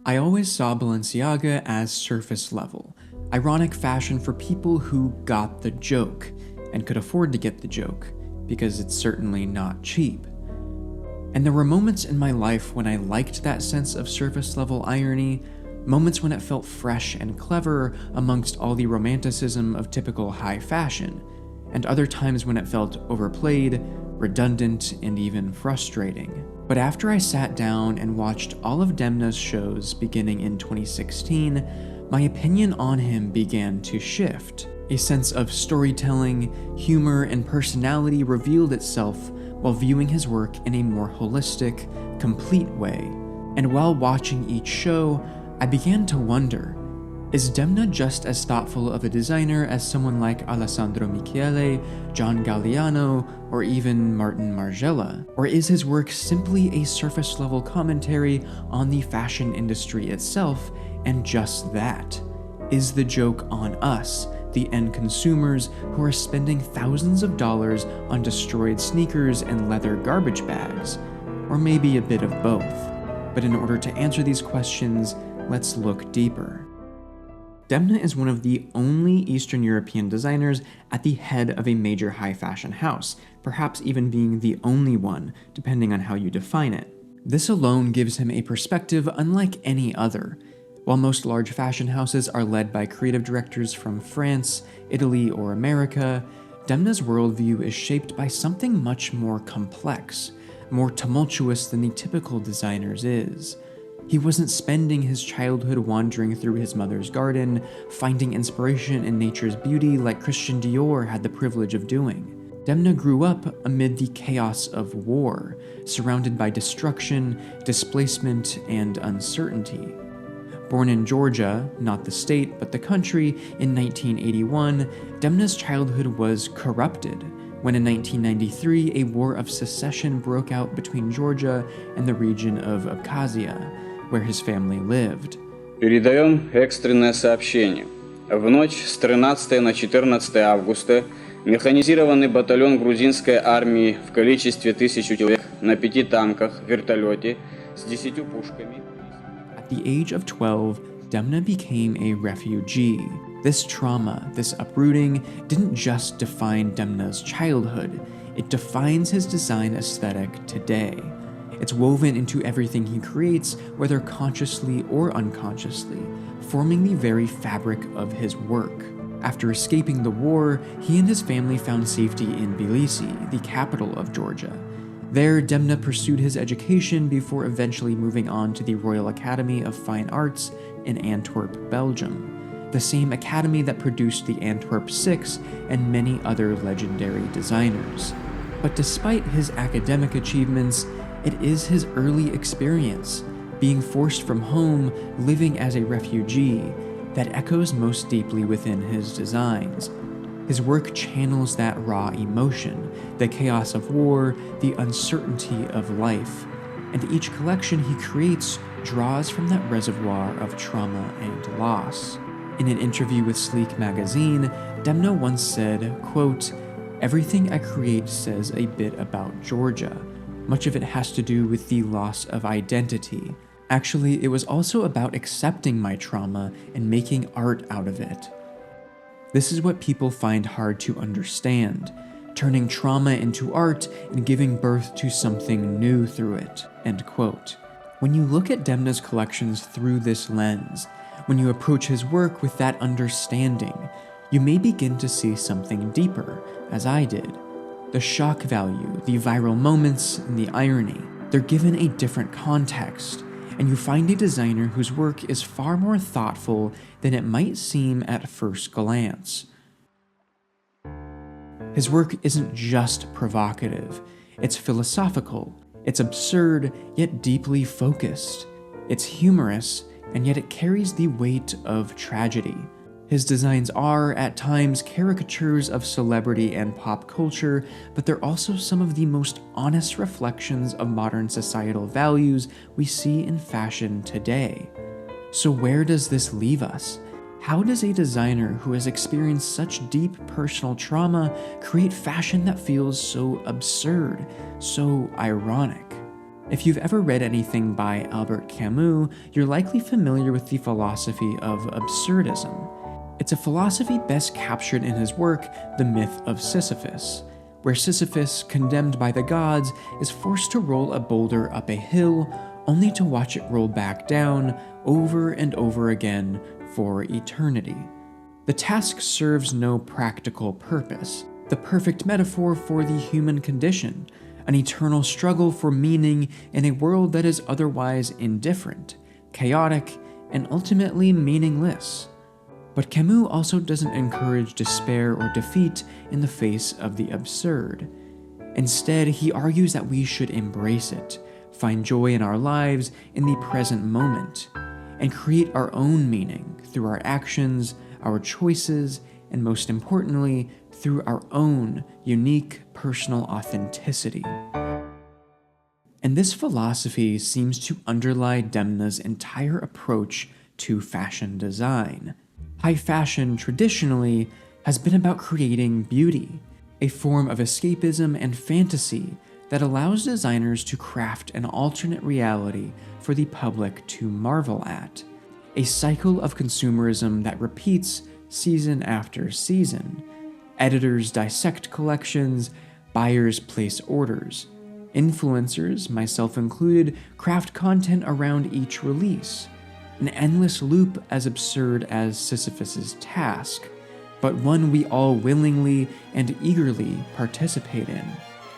I always saw Balenciaga as surface level, ironic fashion for people who got the joke, and could afford to get the joke, because it's certainly not cheap. And there were moments in my life when I liked that sense of surface level irony, moments when it felt fresh and clever amongst all the romanticism of typical high fashion, and other times when it felt overplayed, redundant, and even frustrating. But after I sat down and watched all of Demna's shows beginning in 2016, my opinion on him began to shift. A sense of storytelling, humor, and personality revealed itself while viewing his work in a more holistic, complete way. And while watching each show, I began to wonder, is Demna just as thoughtful of a designer as someone like Alessandro Michele, John Galliano, or even Martin Margiela? Or is his work simply a surface-level commentary on the fashion industry itself, and just that? Is the joke on us, the end consumers who are spending thousands of dollars on destroyed sneakers and leather garbage bags? Or maybe a bit of both. But in order to answer these questions, let's look deeper. Demna is one of the only Eastern European designers at the head of a major high fashion house, perhaps even being the only one, depending on how you define it. This alone gives him a perspective unlike any other. While most large fashion houses are led by creative directors from France, Italy, or America, Demna's worldview is shaped by something much more complex, more tumultuous than the typical designer's is. He wasn't spending his childhood wandering through his mother's garden, finding inspiration in nature's beauty like Christian Dior had the privilege of doing. Demna grew up amid the chaos of war, surrounded by destruction, displacement, and uncertainty. Born in Georgia, not the state but the country, in 1981, Demna's childhood was corrupted when in 1993 a war of secession broke out between Georgia and the region of Abkhazia, where his family lived. Передаем экстренное сообщение. В ночь с 13 на 14 августа механизированный батальон грузинской армии в количестве 1000 человек на 5 танках, вертолете с 10 пушками. At the age of 12, Demna became a refugee. This trauma, this uprooting, didn't just define Demna's childhood, it defines his design aesthetic today. It's woven into everything he creates, whether consciously or unconsciously, forming the very fabric of his work. After escaping the war, he and his family found safety in Tbilisi, the capital of Georgia. There, Demna pursued his education before eventually moving on to the Royal Academy of Fine Arts in Antwerp, Belgium, the same academy that produced the Antwerp Six and many other legendary designers. But despite his academic achievements, it is his early experience, being forced from home, living as a refugee, that echoes most deeply within his designs. His work channels that raw emotion, the chaos of war, the uncertainty of life, and each collection he creates draws from that reservoir of trauma and loss. In an interview with Sleek magazine, Demna once said, quote, "Everything I create says a bit about Georgia. Much of it has to do with the loss of identity. Actually, it was also about accepting my trauma and making art out of it." This is what people find hard to understand, turning trauma into art and giving birth to something new through it, end quote. When you look at Demna's collections through this lens, when you approach his work with that understanding, you may begin to see something deeper, as I did. The shock value, the viral moments, and the irony, they're given a different context, and you find a designer whose work is far more thoughtful than it might seem at first glance. His work isn't just provocative, it's philosophical, it's absurd, yet deeply focused. It's humorous, and yet it carries the weight of tragedy. His designs are, at times, caricatures of celebrity and pop culture, but they're also some of the most honest reflections of modern societal values we see in fashion today. So where does this leave us? How does a designer who has experienced such deep personal trauma create fashion that feels so absurd, so ironic? If you've ever read anything by Albert Camus, you're likely familiar with the philosophy of absurdism. It's a philosophy best captured in his work, The Myth of Sisyphus, where Sisyphus, condemned by the gods, is forced to roll a boulder up a hill only to watch it roll back down over and over again for eternity. The task serves no practical purpose, the perfect metaphor for the human condition, an eternal struggle for meaning in a world that is otherwise indifferent, chaotic, and ultimately meaningless. But Camus also doesn't encourage despair or defeat in the face of the absurd. Instead, he argues that we should embrace it, find joy in our lives in the present moment, and create our own meaning through our actions, our choices, and most importantly, through our own unique personal authenticity. And this philosophy seems to underlie Demna's entire approach to fashion design. High fashion, traditionally, has been about creating beauty, a form of escapism and fantasy that allows designers to craft an alternate reality for the public to marvel at, a cycle of consumerism that repeats season after season. Editors dissect collections, buyers place orders. Influencers, myself included, craft content around each release. An endless loop as absurd as Sisyphus's task, but one we all willingly and eagerly participate in.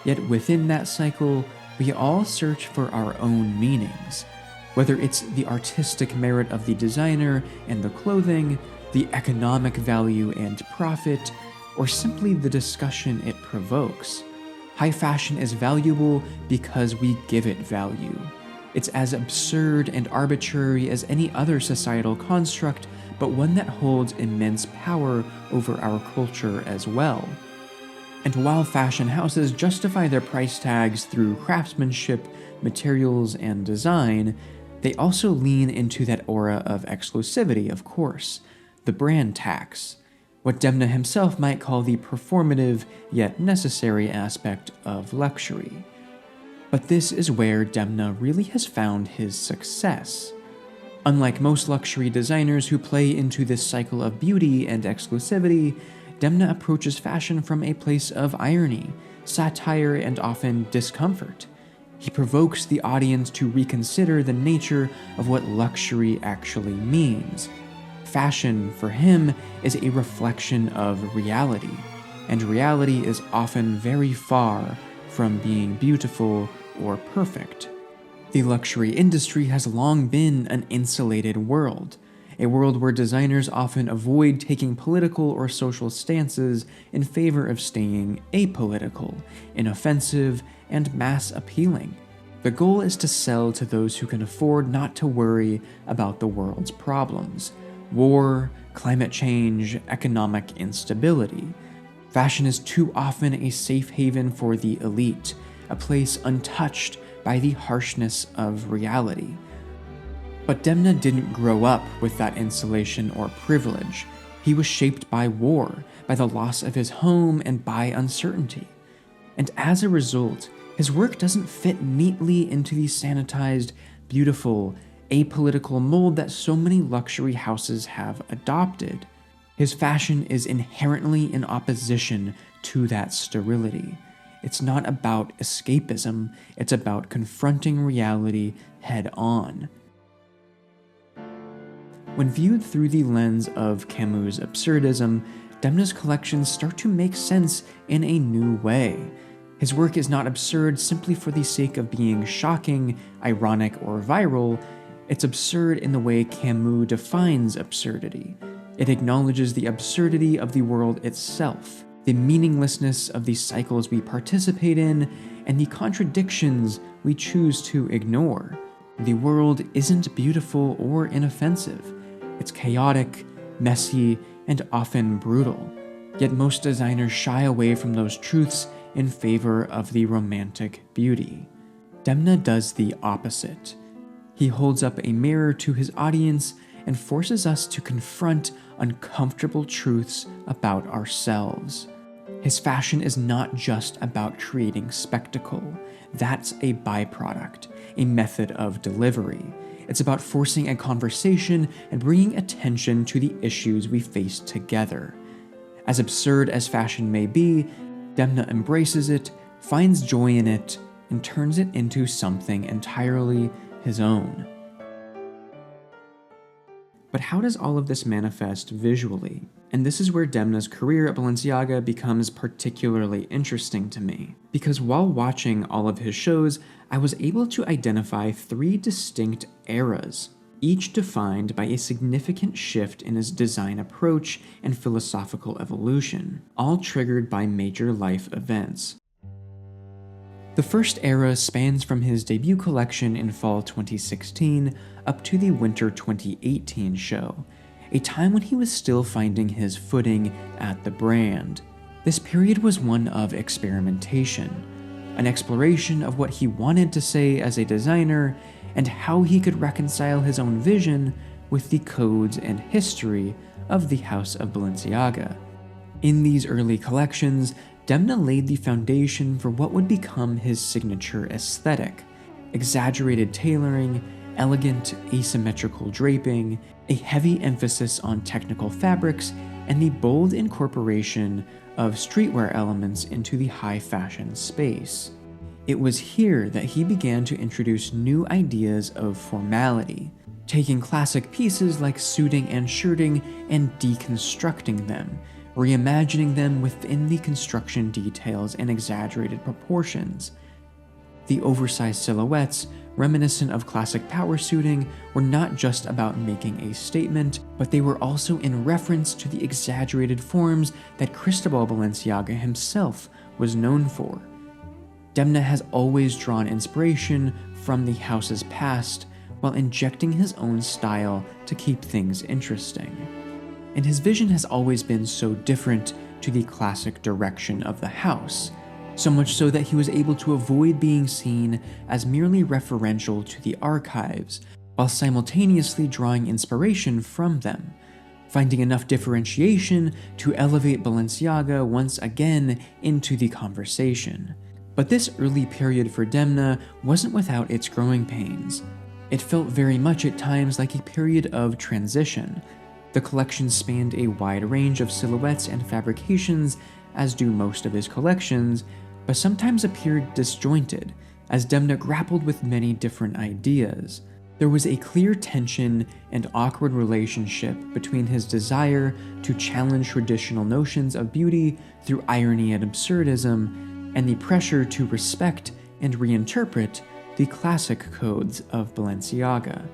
Yet within that cycle, we all search for our own meanings. Whether it's the artistic merit of the designer and the clothing, the economic value and profit, or simply the discussion it provokes. High fashion is valuable because we give it value. It's as absurd and arbitrary as any other societal construct, but one that holds immense power over our culture as well. And while fashion houses justify their price tags through craftsmanship, materials, and design, they also lean into that aura of exclusivity, of course, the brand tax, what Demna himself might call the performative yet necessary aspect of luxury. But this is where Demna really has found his success. Unlike most luxury designers who play into this cycle of beauty and exclusivity, Demna approaches fashion from a place of irony, satire, and often discomfort. He provokes the audience to reconsider the nature of what luxury actually means. Fashion, for him, is a reflection of reality, and reality is often very far from being beautiful or perfect. The luxury industry has long been an insulated world, a world where designers often avoid taking political or social stances in favor of staying apolitical, inoffensive, and mass appealing. The goal is to sell to those who can afford not to worry about the world's problems: war, climate change, economic instability. Fashion is too often a safe haven for the elite, a place untouched by the harshness of reality. But Demna didn't grow up with that insulation or privilege. He was shaped by war, by the loss of his home, and by uncertainty. And as a result, his work doesn't fit neatly into the sanitized, beautiful, apolitical mold that so many luxury houses have adopted. His fashion is inherently in opposition to that sterility. It's not about escapism, it's about confronting reality head on. When viewed through the lens of Camus' absurdism, Demna's collections start to make sense in a new way. His work is not absurd simply for the sake of being shocking, ironic, or viral. It's absurd in the way Camus defines absurdity. It acknowledges the absurdity of the world itself, the meaninglessness of the cycles we participate in, and the contradictions we choose to ignore. The world isn't beautiful or inoffensive. It's chaotic, messy, and often brutal. Yet most designers shy away from those truths in favor of the romantic beauty. Demna does the opposite. He holds up a mirror to his audience and forces us to confront uncomfortable truths about ourselves. His fashion is not just about creating spectacle. That's a byproduct, a method of delivery. It's about forcing a conversation and bringing attention to the issues we face together. As absurd as fashion may be, Demna embraces it, finds joy in it, and turns it into something entirely his own. But how does all of this manifest visually? And this is where Demna's career at Balenciaga becomes particularly interesting to me. Because while watching all of his shows, I was able to identify 3 distinct eras, each defined by a significant shift in his design approach and philosophical evolution, all triggered by major life events. The first era spans from his debut collection in fall 2016 up to the winter 2018 show, a time when he was still finding his footing at the brand. This period was one of experimentation, an exploration of what he wanted to say as a designer and how he could reconcile his own vision with the codes and history of the House of Balenciaga. In these early collections, Demna laid the foundation for what would become his signature aesthetic: exaggerated tailoring, elegant, asymmetrical draping, a heavy emphasis on technical fabrics, and the bold incorporation of streetwear elements into the high fashion space. It was here that he began to introduce new ideas of formality, taking classic pieces like suiting and shirting and deconstructing them, reimagining them within the construction details and exaggerated proportions. The oversized silhouettes, reminiscent of classic power suiting, were not just about making a statement, but they were also in reference to the exaggerated forms that Cristobal Balenciaga himself was known for. Demna has always drawn inspiration from the house's past while injecting his own style to keep things interesting. And his vision has always been so different to the classic direction of the house, so much so that he was able to avoid being seen as merely referential to the archives, while simultaneously drawing inspiration from them, finding enough differentiation to elevate Balenciaga once again into the conversation. But this early period for Demna wasn't without its growing pains. It felt very much at times like a period of transition. The collection spanned a wide range of silhouettes and fabrications, as do most of his collections, but sometimes appeared disjointed, as Demna grappled with many different ideas. There was a clear tension and awkward relationship between his desire to challenge traditional notions of beauty through irony and absurdism, and the pressure to respect and reinterpret the classic codes of Balenciaga.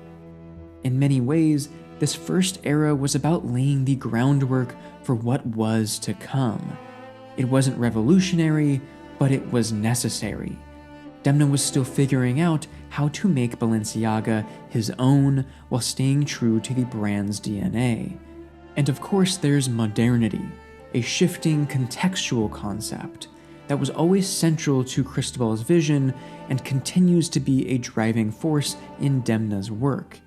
In many ways, this first era was about laying the groundwork for what was to come. It wasn't revolutionary, but it was necessary. Demna was still figuring out how to make Balenciaga his own while staying true to the brand's DNA. And of course, there's modernity, a shifting contextual concept that was always central to Cristobal's vision and continues to be a driving force in Demna's work.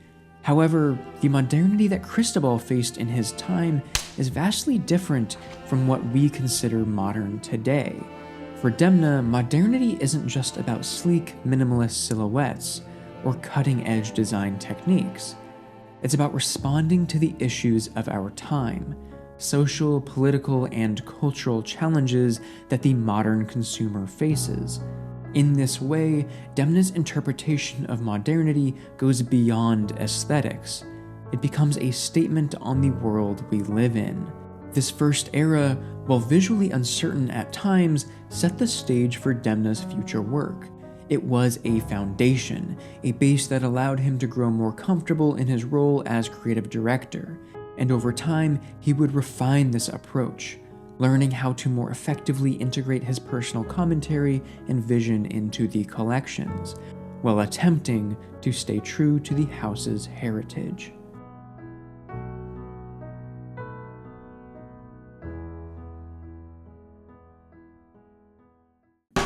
However, the modernity that Cristobal faced in his time is vastly different from what we consider modern today. For Demna, modernity isn't just about sleek, minimalist silhouettes or cutting-edge design techniques. It's about responding to the issues of our time, social, political, and cultural challenges that the modern consumer faces. In this way, Demna's interpretation of modernity goes beyond aesthetics. It becomes a statement on the world we live in. This first era, while visually uncertain at times, set the stage for Demna's future work. It was a foundation, a base that allowed him to grow more comfortable in his role as creative director, and over time, he would refine this approach, learning how to more effectively integrate his personal commentary and vision into the collections, while attempting to stay true to the house's heritage.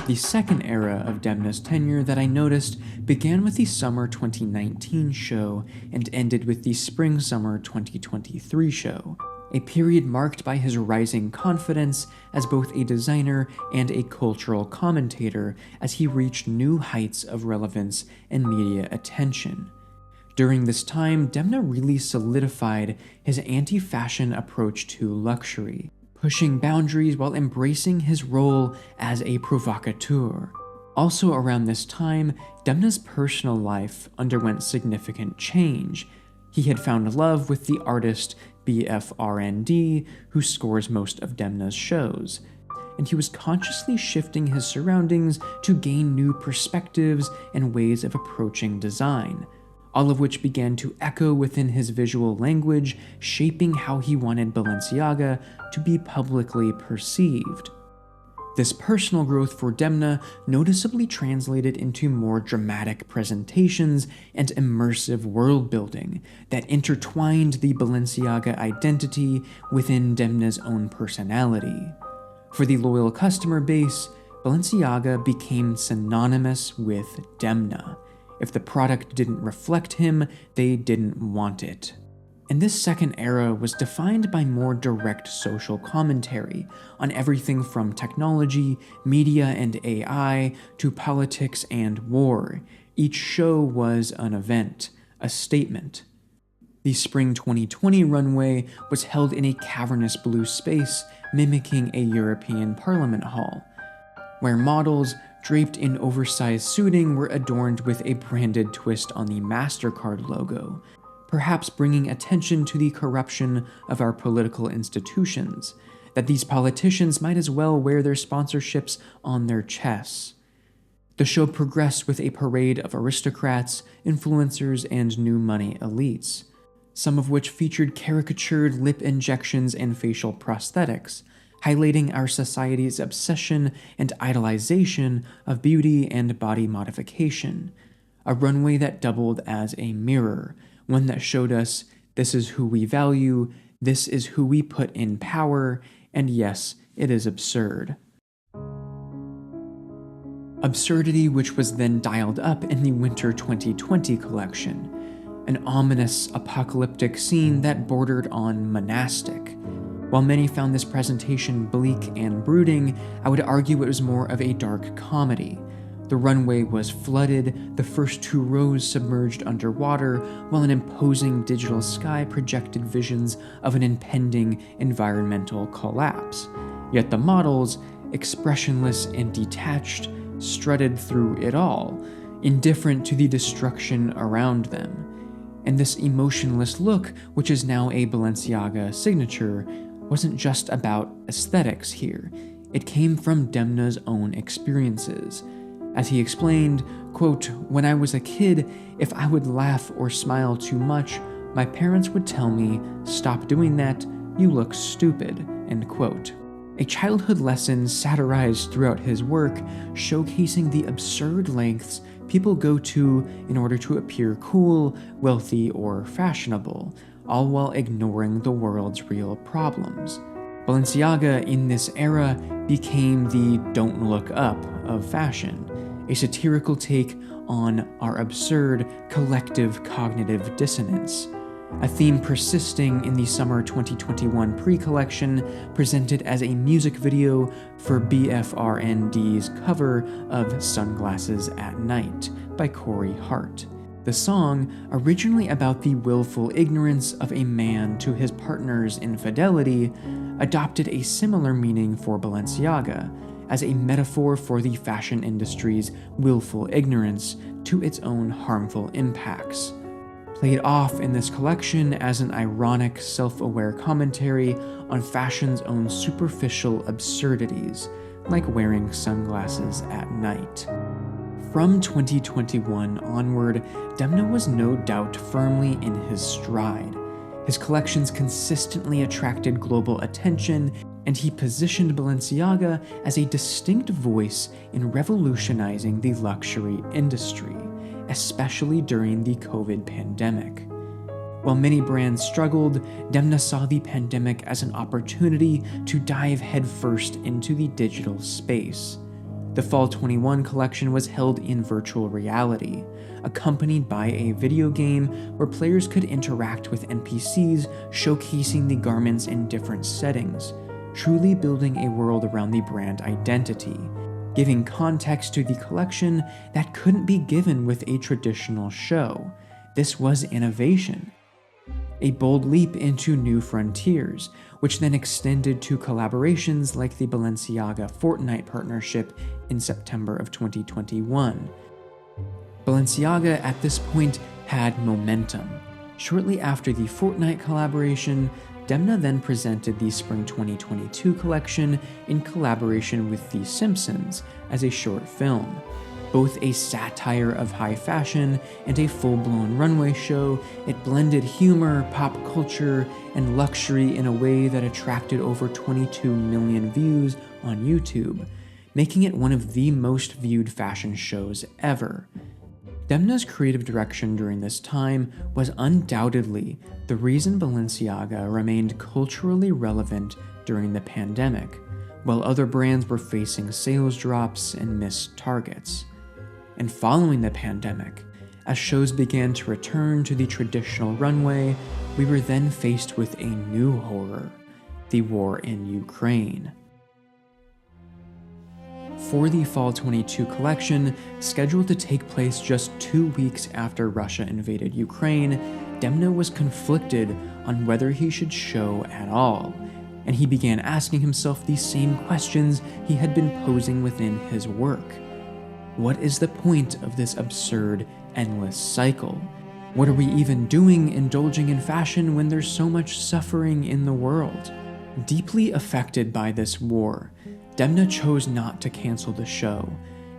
The second era of Demna's tenure that I noticed began with the summer 2019 show and ended with the spring-summer 2023 show. a period marked by his rising confidence as both a designer and a cultural commentator as he reached new heights of relevance and media attention. During this time, Demna really solidified his anti-fashion approach to luxury, pushing boundaries while embracing his role as a provocateur. Also around this time, Demna's personal life underwent significant change. He had found love with the artist BFRND, who scores most of Demna's shows, and he was consciously shifting his surroundings to gain new perspectives and ways of approaching design, all of which began to echo within his visual language, shaping how he wanted Balenciaga to be publicly perceived. This personal growth for Demna noticeably translated into more dramatic presentations and immersive world building that intertwined the Balenciaga identity within Demna's own personality. For the loyal customer base, Balenciaga became synonymous with Demna. If the product didn't reflect him, they didn't want it. And this second era was defined by more direct social commentary on everything from technology, media and AI, to politics and war. Each show was an event, a statement. The Spring 2020 runway was held in a cavernous blue space mimicking a European Parliament hall, where models, draped in oversized suiting, were adorned with a branded twist on the MasterCard logo, perhaps bringing attention to the corruption of our political institutions, that these politicians might as well wear their sponsorships on their chests. The show progressed with a parade of aristocrats, influencers, and new money elites, some of which featured caricatured lip injections and facial prosthetics, highlighting our society's obsession and idolization of beauty and body modification. A runway that doubled as a mirror, one that showed us this is who we value, this is who we put in power, and yes, it is absurd. Absurdity, which was then dialed up in the Winter 2020 collection, an ominous, apocalyptic scene that bordered on monastic. While many found this presentation bleak and brooding, I would argue it was more of a dark comedy. The runway was flooded, the first 2 rows submerged underwater, while an imposing digital sky projected visions of an impending environmental collapse. Yet the models, expressionless and detached, strutted through it all, indifferent to the destruction around them. And this emotionless look, which is now a Balenciaga signature, wasn't just about aesthetics here. It came from Demna's own experiences. As he explained, quote, "When I was a kid, if I would laugh or smile too much, my parents would tell me, 'Stop doing that, you look stupid,'" end quote. A childhood lesson satirized throughout his work, showcasing the absurd lengths people go to in order to appear cool, wealthy, or fashionable, all while ignoring the world's real problems. Balenciaga in this era became the "don't look up" of fashion, a satirical take on our absurd collective cognitive dissonance, a theme persisting in the summer 2021 pre-collection presented as a music video for BFRND's cover of Sunglasses at Night by Corey Hart. The song, originally about the willful ignorance of a man to his partner's infidelity, adopted a similar meaning for Balenciaga, as a metaphor for the fashion industry's willful ignorance to its own harmful impacts. Played off in this collection as an ironic, self-aware commentary on fashion's own superficial absurdities, like wearing sunglasses at night. From 2021 onward, Demna was no doubt firmly in his stride. His collections consistently attracted global attention, and he positioned Balenciaga as a distinct voice in revolutionizing the luxury industry, especially during the COVID pandemic. While many brands struggled, Demna saw the pandemic as an opportunity to dive headfirst into the digital space. The Fall 21 collection was held in virtual reality, accompanied by a video game where players could interact with NPCs showcasing the garments in different settings, truly building a world around the brand identity, giving context to the collection that couldn't be given with a traditional show. This was innovation. A bold leap into new frontiers, which then extended to collaborations like the Balenciaga Fortnite partnership in September of 2021. Balenciaga at this point had momentum. Shortly after the Fortnite collaboration, Demna then presented the Spring 2022 collection in collaboration with The Simpsons as a short film. Both a satire of high fashion and a full-blown runway show, it blended humor, pop culture, and luxury in a way that attracted over 22 million views on YouTube, making it one of the most viewed fashion shows ever. Demna's creative direction during this time was undoubtedly the reason Balenciaga remained culturally relevant during the pandemic, while other brands were facing sales drops and missed targets. And following the pandemic, as shows began to return to the traditional runway, we were then faced with a new horror: the war in Ukraine. For the Fall 22 collection, scheduled to take place just 2 weeks after Russia invaded Ukraine, Demna was conflicted on whether he should show at all, and he began asking himself the same questions he had been posing within his work. What is the point of this absurd, endless cycle? What are we even doing indulging in fashion when there's so much suffering in the world? Deeply affected by this war, Demna chose not to cancel the show,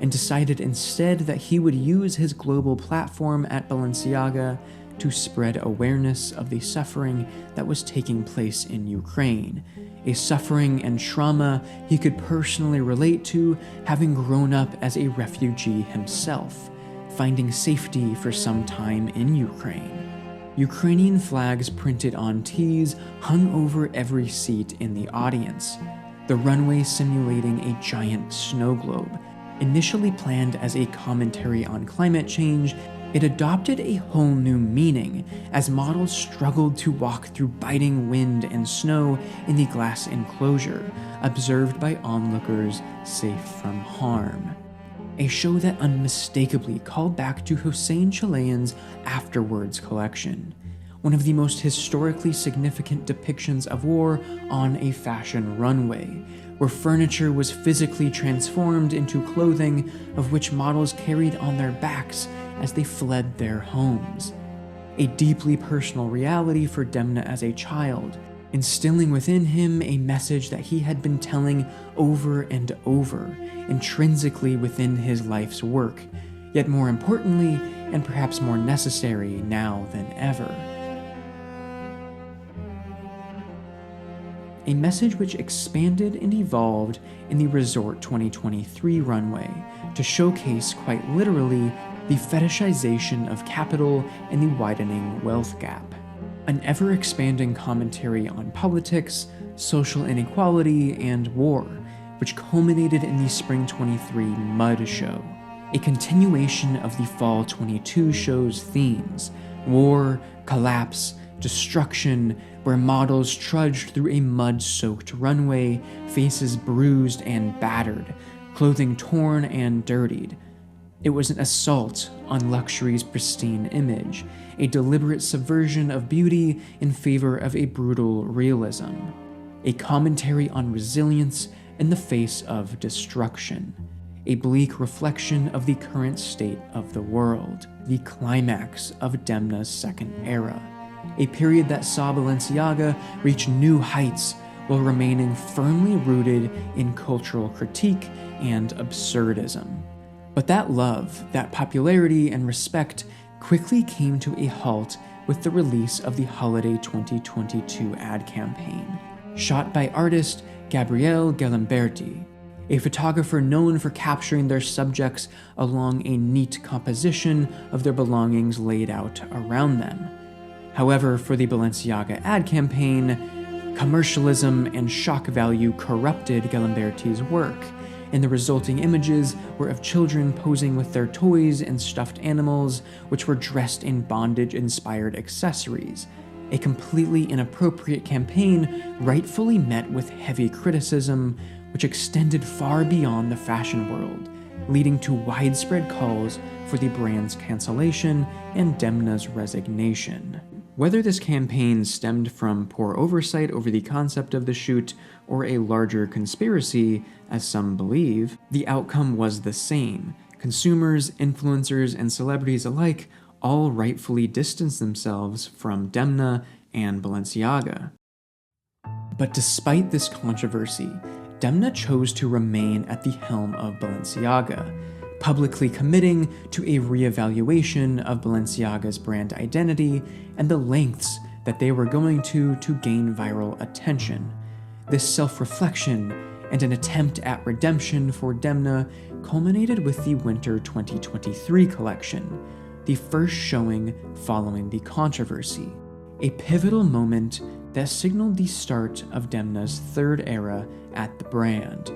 and decided instead that he would use his global platform at Balenciaga to spread awareness of the suffering that was taking place in Ukraine, a suffering and trauma he could personally relate to, having grown up as a refugee himself, finding safety for some time in Ukraine. Ukrainian flags printed on tees hung over every seat in the audience, the runway simulating a giant snow globe. Initially planned as a commentary on climate change, it adopted a whole new meaning as models struggled to walk through biting wind and snow in the glass enclosure, observed by onlookers safe from harm. A show that unmistakably called back to Hussein Chalayan's Afterwards collection, one of the most historically significant depictions of war on a fashion runway, where furniture was physically transformed into clothing of which models carried on their backs as they fled their homes. A deeply personal reality for Demna as a child, instilling within him a message that he had been telling over and over, intrinsically within his life's work, yet more importantly, and perhaps more necessary now than ever. A message which expanded and evolved in the Resort 2023 runway to showcase, quite literally, the fetishization of capital and the widening wealth gap. An ever-expanding commentary on politics, social inequality, and war, which culminated in the Spring 23 Mud Show, a continuation of the Fall 22 show's themes: war, collapse, destruction, where models trudged through a mud-soaked runway, faces bruised and battered, clothing torn and dirtied. It was an assault on luxury's pristine image, a deliberate subversion of beauty in favor of a brutal realism, a commentary on resilience in the face of destruction, a bleak reflection of the current state of the world, the climax of Demna's second era, a period that saw Balenciaga reach new heights while remaining firmly rooted in cultural critique and absurdism. But that love, that popularity and respect quickly came to a halt with the release of the Holiday 2022 ad campaign, shot by artist Gabriele Galimberti, a photographer known for capturing their subjects along a neat composition of their belongings laid out around them. However, for the Balenciaga ad campaign, commercialism and shock value corrupted Galimberti's work, and the resulting images were of children posing with their toys and stuffed animals, which were dressed in bondage-inspired accessories. A completely inappropriate campaign rightfully met with heavy criticism, which extended far beyond the fashion world, leading to widespread calls for the brand's cancellation and Demna's resignation. Whether this campaign stemmed from poor oversight over the concept of the shoot or a larger conspiracy, as some believe, the outcome was the same. Consumers, influencers, and celebrities alike all rightfully distanced themselves from Demna and Balenciaga. But despite this controversy, Demna chose to remain at the helm of Balenciaga, publicly committing to a reevaluation of Balenciaga's brand identity and the lengths that they were going to gain viral attention. This self-reflection and an attempt at redemption for Demna culminated with the Winter 2023 collection, the first showing following the controversy, a pivotal moment that signaled the start of Demna's third era at the brand.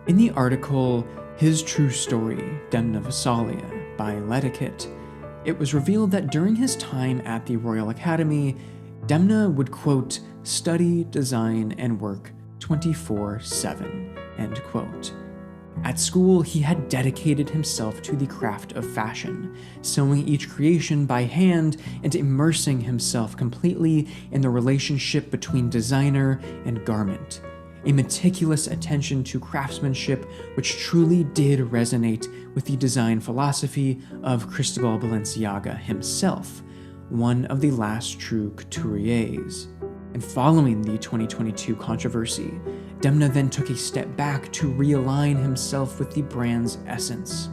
In the article, His True Story, Demna Gvasalia, by L'Etiquette, it was revealed that during his time at the Royal Academy, Demna would, quote, study, design, and work 24/7, end quote. At school, he had dedicated himself to the craft of fashion, sewing each creation by hand and immersing himself completely in the relationship between designer and garment. A meticulous attention to craftsmanship which truly did resonate with the design philosophy of Cristobal Balenciaga himself, one of the last true couturiers. And following the 2022 controversy, Demna then took a step back to realign himself with the brand's essence,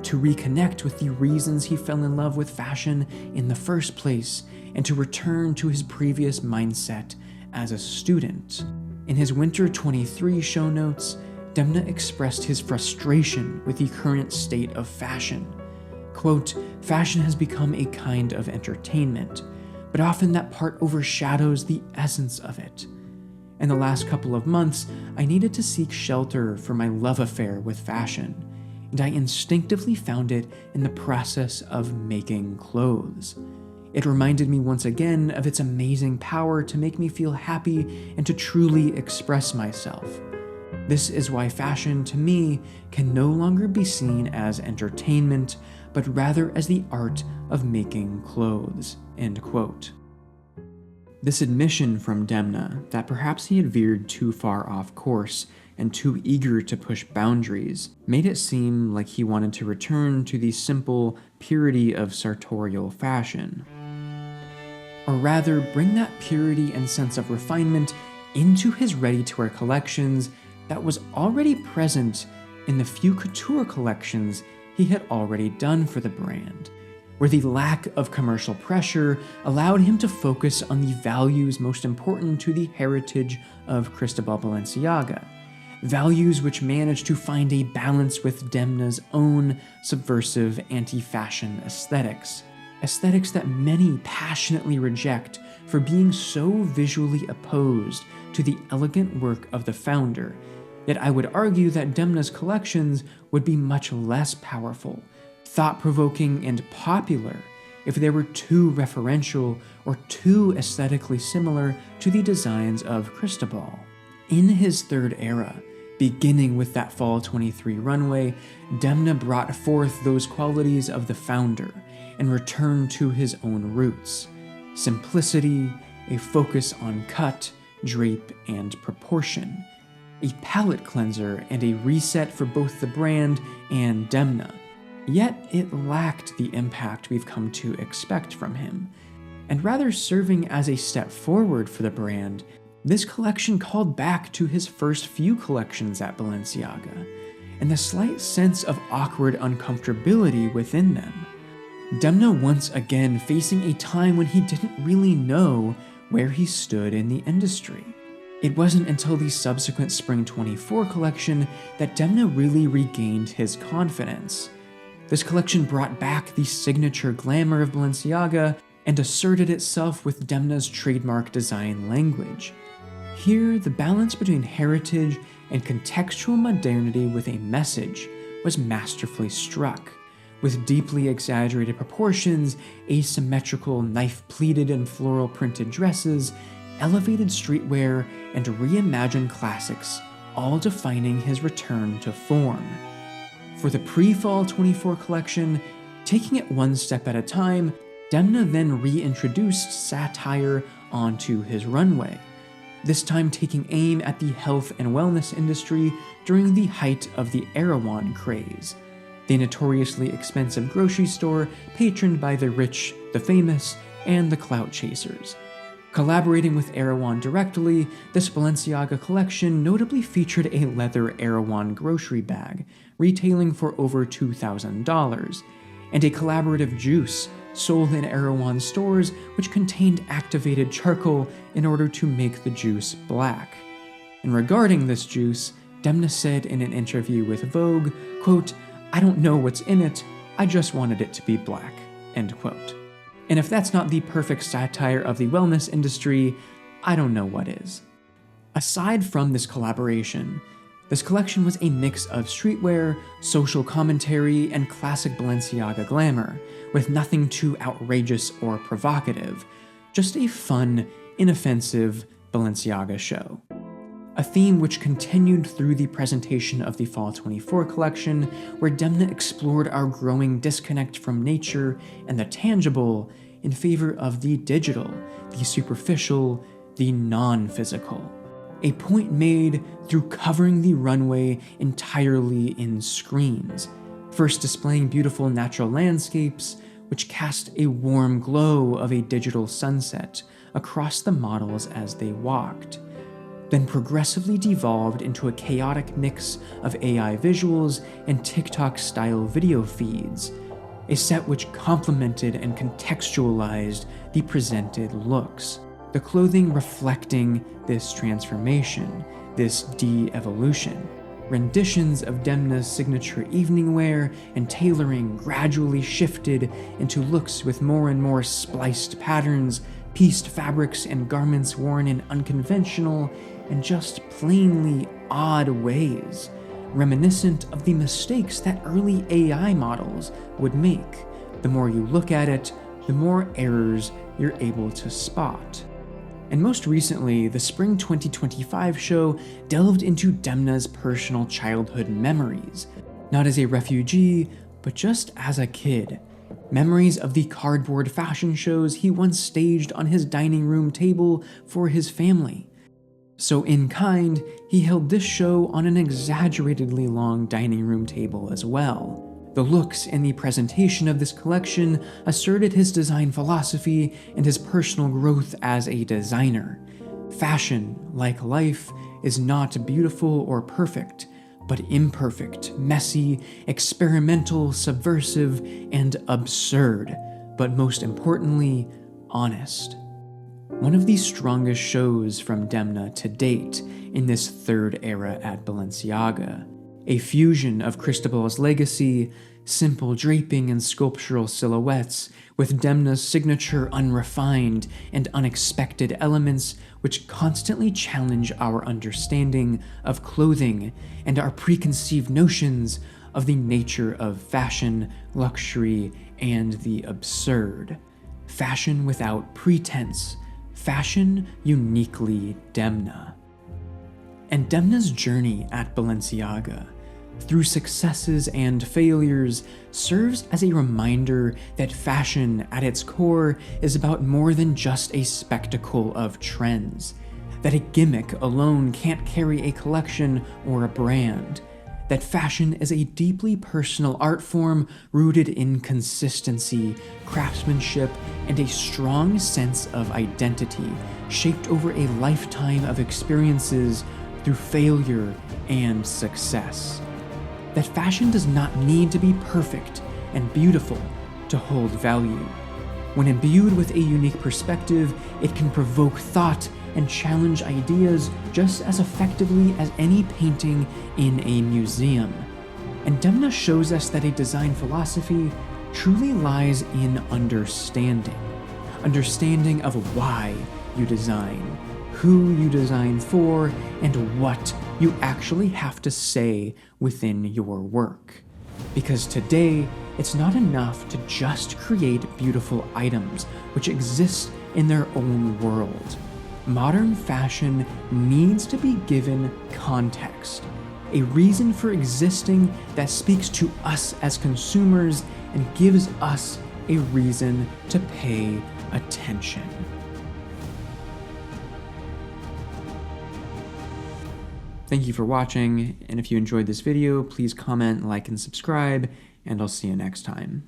to reconnect with the reasons he fell in love with fashion in the first place, and to return to his previous mindset as a student. In his Winter 23 show notes, Demna expressed his frustration with the current state of fashion. Quote, fashion has become a kind of entertainment, but often that part overshadows the essence of it. In the last couple of months, I needed to seek shelter for my love affair with fashion, and I instinctively found it in the process of making clothes. It reminded me once again of its amazing power to make me feel happy and to truly express myself. This is why fashion, to me, can no longer be seen as entertainment, but rather as the art of making clothes, end quote. This admission from Demna that perhaps he had veered too far off course and too eager to push boundaries made it seem like he wanted to return to the simple purity of sartorial fashion. Or rather, bring that purity and sense of refinement into his ready-to-wear collections that was already present in the few couture collections he had already done for the brand, where the lack of commercial pressure allowed him to focus on the values most important to the heritage of Cristobal Balenciaga, values which managed to find a balance with Demna's own subversive anti-fashion aesthetics that many passionately reject for being so visually opposed to the elegant work of the founder. Yet I would argue that Demna's collections would be much less powerful, thought-provoking, and popular if they were too referential or too aesthetically similar to the designs of Cristobal. In his third era, beginning with that Fall 23 runway, Demna brought forth those qualities of the founder and returned to his own roots: simplicity, a focus on cut, drape, and proportion, a palette cleanser and a reset for both the brand and Demna. Yet it lacked the impact we've come to expect from him, and rather serving as a step forward for the brand, this collection called back to his first few collections at Balenciaga, and the slight sense of awkward uncomfortability within them. Demna once again facing a time when he didn't really know where he stood in the industry. It wasn't until the subsequent Spring 24 collection that Demna really regained his confidence. This collection brought back the signature glamour of Balenciaga and asserted itself with Demna's trademark design language. Here, the balance between heritage and contextual modernity with a message was masterfully struck. With deeply exaggerated proportions, asymmetrical knife-pleated and floral-printed dresses, elevated streetwear, and reimagined classics, all defining his return to form. For the pre-Fall 24 collection, taking it one step at a time, Demna then reintroduced satire onto his runway, this time taking aim at the health and wellness industry during the height of the Erewhon craze, the notoriously expensive grocery store patroned by the rich, the famous, and the clout chasers. Collaborating with Erewhon directly, this Balenciaga collection notably featured a leather Erewhon grocery bag, retailing for over $2,000, and a collaborative juice sold in Erewhon stores which contained activated charcoal in order to make the juice black. And regarding this juice, Demna said in an interview with Vogue, quote, "I don't know what's in it, I just wanted it to be black," end quote. And if that's not the perfect satire of the wellness industry, I don't know what is. Aside from this collaboration, this collection was a mix of streetwear, social commentary, and classic Balenciaga glamour, with nothing too outrageous or provocative, just a fun, inoffensive Balenciaga show. A theme which continued through the presentation of the Fall 24 collection, where Demna explored our growing disconnect from nature and the tangible in favor of the digital, the superficial, the non-physical. A point made through covering the runway entirely in screens, first displaying beautiful natural landscapes, which cast a warm glow of a digital sunset across the models as they walked, then progressively devolved into a chaotic mix of AI visuals and TikTok-style video feeds, a set which complemented and contextualized the presented looks, the clothing reflecting this transformation, this de-evolution. Renditions of Demna's signature evening wear and tailoring gradually shifted into looks with more and more spliced patterns, pieced fabrics, and garments worn in unconventional and just plainly odd ways, reminiscent of the mistakes that early AI models would make. The more you look at it, the more errors you're able to spot. And most recently, the Spring 2025 show delved into Demna's personal childhood memories, not as a refugee, but just as a kid. Memories of the cardboard fashion shows he once staged on his dining room table for his family. So in kind, he held this show on an exaggeratedly long dining room table as well. The looks and the presentation of this collection asserted his design philosophy and his personal growth as a designer. Fashion, like life, is not beautiful or perfect, but imperfect, messy, experimental, subversive, and absurd, but most importantly, honest. One of the strongest shows from Demna to date in this third era at Balenciaga. A fusion of Cristobal's legacy, simple draping and sculptural silhouettes, with Demna's signature unrefined and unexpected elements which constantly challenge our understanding of clothing and our preconceived notions of the nature of fashion, luxury, and the absurd. Fashion without pretense, fashion uniquely Demna. And Demna's journey at Balenciaga, through successes and failures, serves as a reminder that fashion at its core is about more than just a spectacle of trends, that a gimmick alone can't carry a collection or a brand, that fashion is a deeply personal art form rooted in consistency, craftsmanship, and a strong sense of identity, shaped over a lifetime of experiences through failure and success. That fashion does not need to be perfect and beautiful to hold value. When imbued with a unique perspective, it can provoke thought and challenge ideas just as effectively as any painting in a museum. And Demna shows us that a design philosophy truly lies in understanding of why you design, who you design for, and what you actually have to say within your work. Because today, it's not enough to just create beautiful items which exist in their own world. Modern fashion needs to be given context, a reason for existing that speaks to us as consumers and gives us a reason to pay attention. Thank you for watching, and if you enjoyed this video, please comment, like, and subscribe, and I'll see you next time.